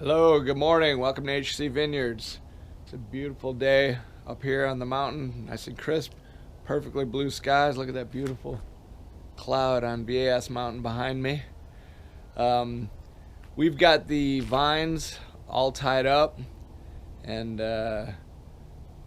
Hello, good morning. Welcome to HC Vineyards. It's a beautiful day up here on the mountain, nice and crisp, perfectly blue skies. Look at that beautiful cloud on VAS Mountain behind me. We've got the vines all tied up, and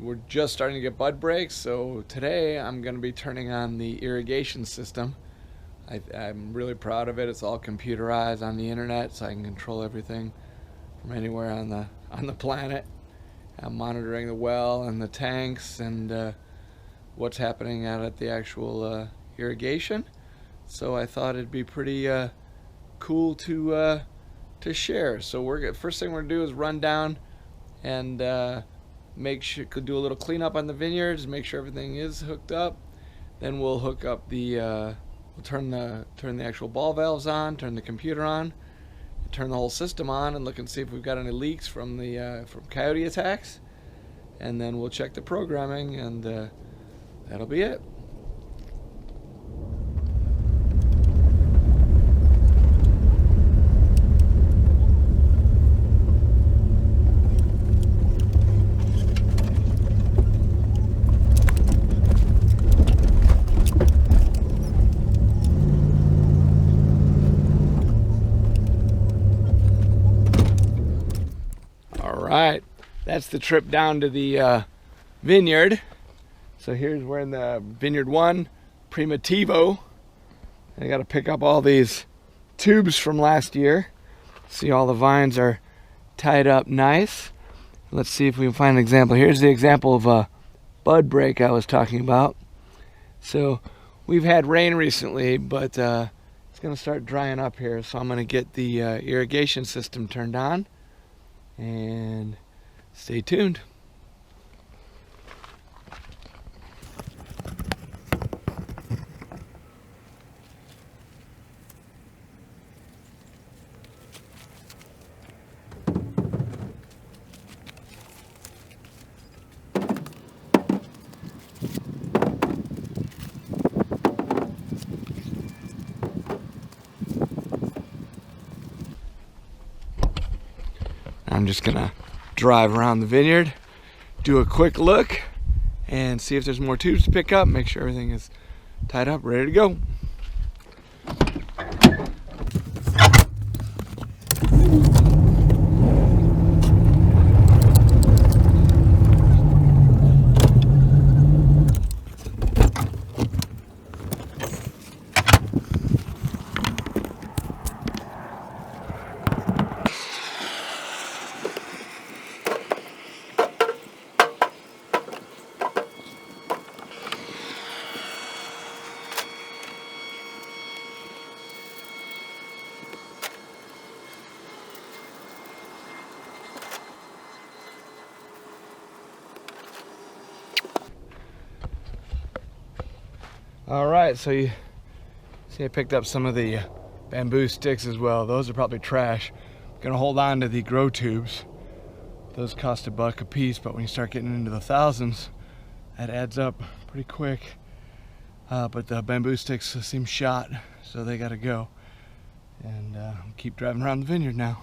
we're just starting to get bud breaks. So today I'm going to be turning on the irrigation system. I'm really proud of it. It's all computerized on the internet, so I can control everything from anywhere on the planet. I'm monitoring the well and the tanks and what's happening out at the actual irrigation. So I thought it'd be pretty cool to share. So first thing we're gonna do is run down and do a little cleanup on the vineyards, make sure everything is hooked up. Then we'll hook up we'll turn the actual ball valves on, turn the computer on, turn the whole system on, and look and see if we've got any leaks from coyote attacks. And then we'll check the programming, and that'll be it. Alright, that's the trip down to the vineyard. So here's we're in the Vineyard 1 Primitivo. I got to pick up all these tubes from last year. See, all the vines are tied up nice. Let's see if we can find an example. Here's the example of a bud break I was talking about. So we've had rain recently, but it's going to start drying up here. So I'm going to get the irrigation system turned on. And stay tuned. I'm just gonna drive around the vineyard, do a quick look, and see if there's more tubes to pick up, make sure everything is tied up, ready to go. Alright, so you see I picked up some of the bamboo sticks as well. Those are probably trash. I'm gonna hold on to the grow tubes. Those cost $1 a piece, but when you start getting into the thousands, that adds up pretty quick. But the bamboo sticks seem shot, so they gotta go. And keep driving around the vineyard now.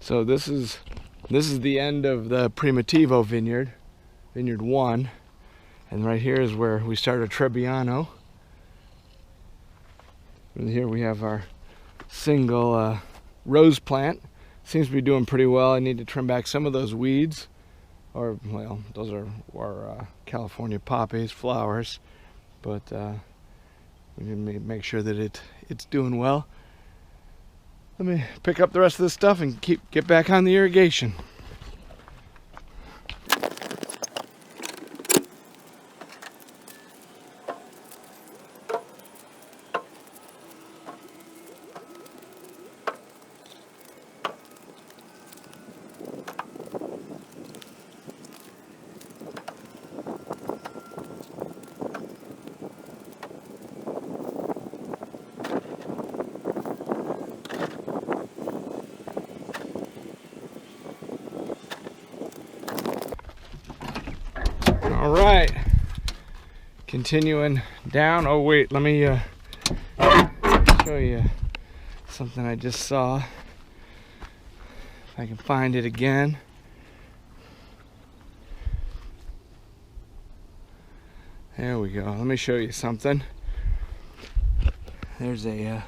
So this is the end of the Primitivo vineyard, Vineyard 1, and right here is where we started Trebbiano. And here we have our single rose plant. Seems to be doing pretty well. I need to trim back some of those weeds, or well, those are California poppies, flowers, but we need to make sure that it's doing well. Let me pick up the rest of this stuff and get back on the irrigation. All right, continuing down. Oh wait, let me show you something I just saw. If I can find it again. There we go. Let me show you something. There's a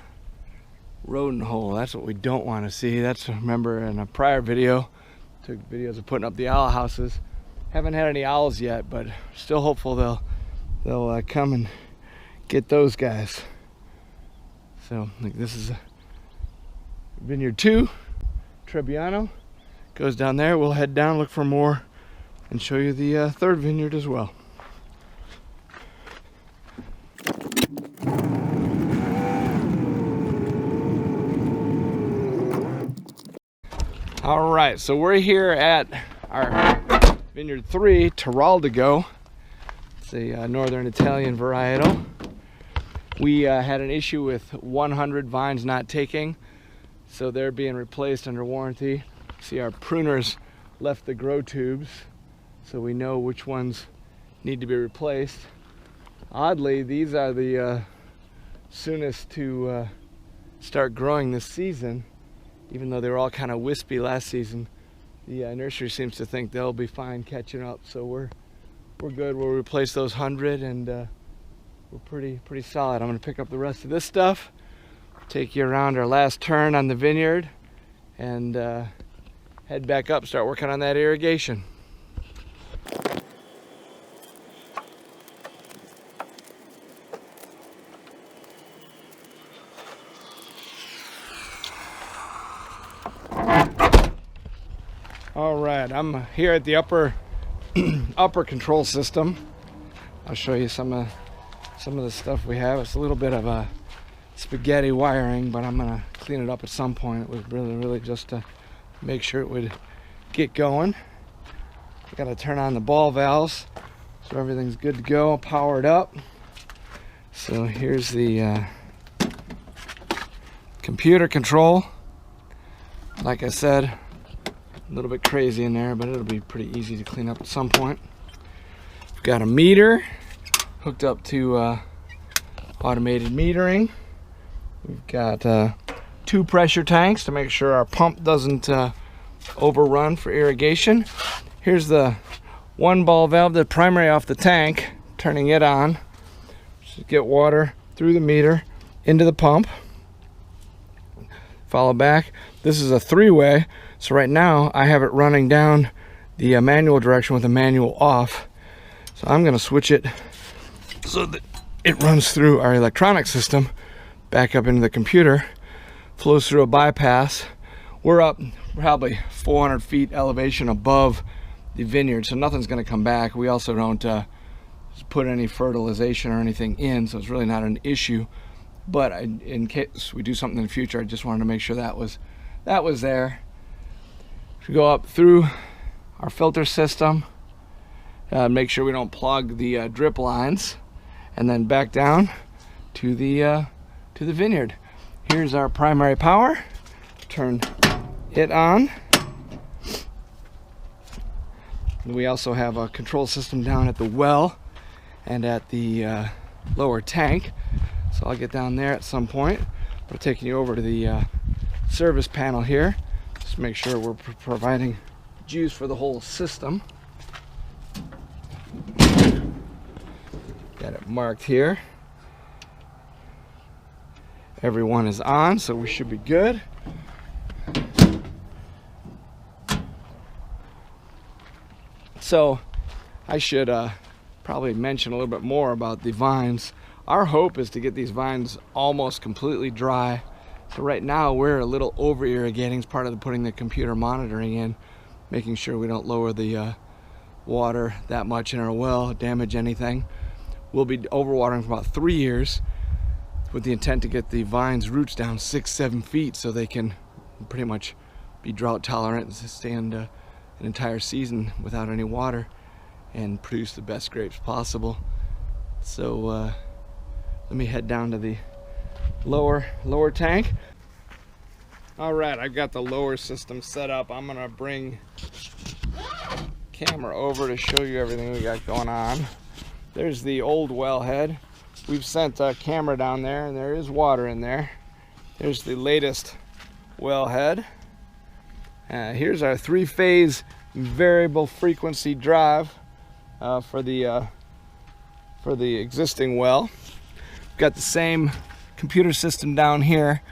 rodent hole. That's what we don't want to see. That's, remember in a prior video, took videos of putting up the owl houses. Haven't had any owls yet, but still hopeful they'll come and get those guys. So like, this is Vineyard 2, Trebbiano. Goes down there. We'll head down, look for more, and show you the third vineyard as well. All right, so we're here at our Vineyard 3, Tiraldigo. It's a northern Italian varietal. We had an issue with 100 vines not taking, so they're being replaced under warranty. See, our pruners left the grow tubes, so we know which ones need to be replaced. Oddly, these are the soonest to start growing this season. Even though they were all kind of wispy last season, the nursery seems to think they'll be fine catching up. So we're good. We'll replace those 100, and we're pretty solid. I'm going to pick up the rest of this stuff, take you around our last turn on the vineyard, and head back up, start working on that irrigation. All right, I'm here at the upper control system. I'll show you some of the stuff we have. It's a little bit of a spaghetti wiring, but I'm gonna clean it up at some point. It was really just to make sure it would get going. I gotta turn on the ball valves so everything's good to go, powered up. So here's the computer control. Like I said, a little bit crazy in there, but it'll be pretty easy to clean up at some point. We've got a meter hooked up to automated metering. We've got 2 pressure tanks to make sure our pump doesn't overrun for irrigation. Here's the 1 ball valve, the primary off the tank, turning it on to get water through the meter into the pump. Follow back. This is a 3-way. So right now I have it running down the manual direction with the manual off. So I'm going to switch it so that it runs through our electronic system, back up into the computer, flows through a bypass. We're up probably 400 feet elevation above the vineyard, so nothing's going to come back. We also don't put any fertilization or anything in, so it's really not an issue. But in case we do something in the future, I just wanted to make sure that was there. We go up through our filter system, make sure we don't plug the drip lines, and then back down to the vineyard. Here's our primary power. Turn it on. We also have a control system down at the well and at the lower tank. So I'll get down there at some point. We're taking you over to the service panel here. Just make sure we're providing juice for the whole system. Got it marked here. Everyone is on, so we should be good. So I should probably mention a little bit more about the vines. Our hope is to get these vines almost completely dry. So right now we're a little over irrigating. It's part of putting the computer monitoring in, making sure we don't lower the water that much in our well, damage anything. We'll be overwatering for about 3 years with the intent to get the vines roots down 6-7 feet so they can pretty much be drought tolerant and stand an entire season without any water and produce the best grapes possible. So let me head down to the lower tank. All right, I've got the lower system set up. I'm gonna bring camera over to show you everything we got going on. There's the old wellhead. We've sent a camera down there and there is water in there. There's the latest wellhead. Here's our 3-phase variable frequency drive for the existing well. We've got the same computer system down here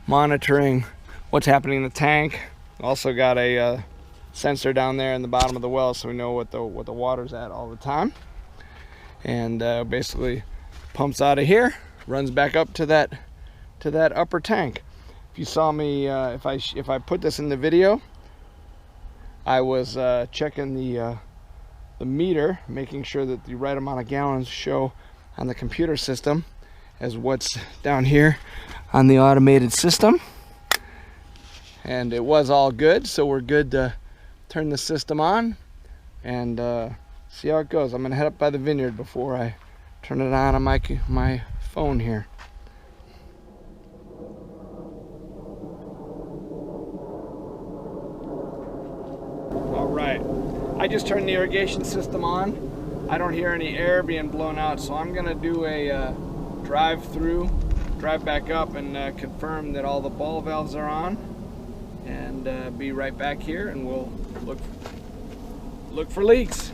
monitoring what's happening in the tank. Also got a sensor down there in the bottom of the well, so we know what the water's at all the time. And basically pumps out of here, runs back up to that upper tank. If you saw me, if I put this in the video, I was checking the meter, making sure that the right amount of gallons show on the computer system as what's down here on the automated system. And it was all good, so we're good to turn the system on and see how it goes. I'm gonna head up by the Vineyard before I turn it on my phone here. All right, I just turned the irrigation system on. I don't hear any air being blown out, so I'm gonna do a drive back up and confirm that all the ball valves are on, and be right back here, and we'll look for leaks.